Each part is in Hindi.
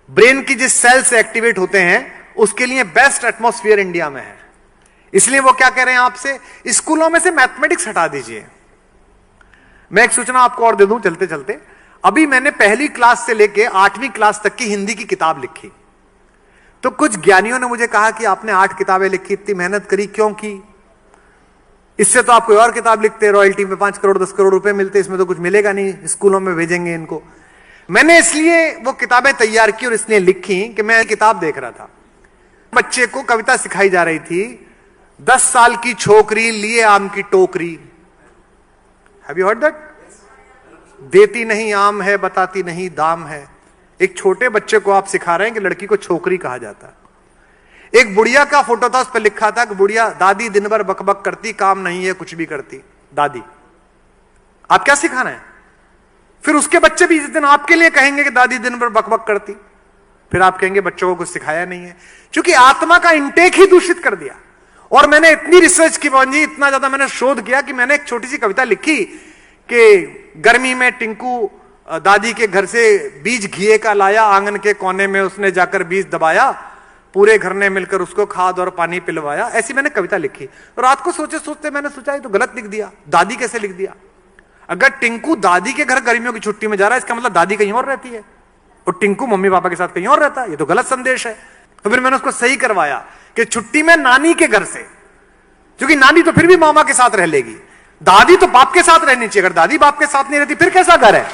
ब्रेन की जिस सेल से एक्टिवेट होते हैं उसके लिए बेस्ट एटमॉस्फेयर इंडिया में है। इसलिए वो क्या कह रहे हैं आपसे, स्कूलों में से मैथमेटिक्स हटा दीजिए। मैं एक सूचना आपको और दे दूं चलते चलते, अभी मैंने पहली क्लास से लेके 8वीं क्लास तक की हिंदी की किताब लिखी, तो कुछ ज्ञानियों ने मुझे कहा कि आपने 8 किताबें लिखी, इतनी मेहनत करी क्यों की? इससे तो आप कोई और किताब लिखते, रॉयल्टी में 5 करोड़ 10 करोड़ रुपए मिलते, इसमें तो कुछ मिलेगा नहीं, स्कूलों में भेजेंगे इनको। मैंने इसलिए वो किताबें तैयार की और इसलिए लिखी कि मैं किताब देख रहा था, बच्चे को कविता सिखाई जा रही थी, 10 साल की छोकरी लिए आम की टोकरी। Have you heard that? देती नहीं आम है, बताती नहीं दाम है। एक छोटे बच्चे को आप सिखा रहे हैं कि लड़की को छोकरी कहा जाता है। एक बुढ़िया का फोटो था, उस पर लिखा था कि बुढ़िया दादी दिन भर बकबक करती, काम नहीं है कुछ भी करती दादी। आप क्या सिखा रहे हैं? फिर उसके बच्चे भी जिस दिन आपके लिए कहेंगे कि दादी दिन भर बकबक करती, फिर आप कहेंगे बच्चों को कुछ सिखाया नहीं है, क्योंकि आत्मा का इंटेक ही दूषित कर दिया। और मैंने इतनी रिसर्च की पवन जी, इतना ज्यादा मैंने शोध किया कि मैंने एक छोटी सी कविता लिखी कि गर्मी में टिंकू दादी के घर से बीज घिए का लाया, आंगन के कोने में उसने जाकर बीज दबाया, पूरे घर ने मिलकर उसको खाद और पानी पिलवाया। ऐसी मैंने कविता लिखी। तो रात को सोचे सोचते मैंने सोचा ये तो गलत लिख दिया, दादी कैसे लिख दिया? अगर टिंकू दादी के घर गर्मियों की छुट्टी में जा रहा है, इसका मतलब दादी कहीं और रहती है और टिंकू मम्मी पापा के साथ कहीं और रहता है, ये तो गलत संदेश है। तो फिर मैंने उसको सही करवाया कि छुट्टी में नानी के घर से, क्योंकि नानी तो फिर भी मामा के साथ रह लेगी, दादी तो बाप के साथ रहनी चाहिए। अगर दादी बाप के साथ नहीं रहती फिर कैसा घर है?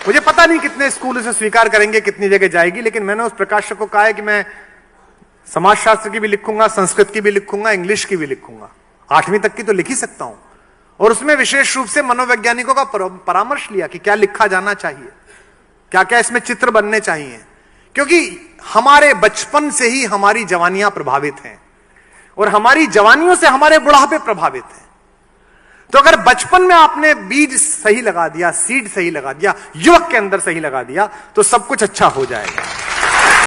मुझे पता नहीं कितने स्कूल इसे स्वीकार करेंगे, कितनी जगह जाएगी, लेकिन मैंने उस प्रकाशक को कहा है कि मैं समाजशास्त्र की भी लिखूंगा, संस्कृत की भी लिखूंगा, इंग्लिश की भी लिखूंगा, 8वीं तक की तो लिख ही सकता हूं। और उसमें विशेष रूप से मनोवैज्ञानिकों का परामर्श लिया कि क्या लिखा जाना चाहिए, क्या क्या इसमें चित्र बनने चाहिए, क्योंकि हमारे बचपन से ही हमारी जवानियां प्रभावित हैं और हमारी जवानियों से हमारे बुढ़ापे प्रभावित हैं। तो अगर बचपन में आपने बीज सही लगा दिया, सीड सही लगा दिया, युवक के अंदर सही लगा दिया, तो सब कुछ अच्छा हो जाएगा।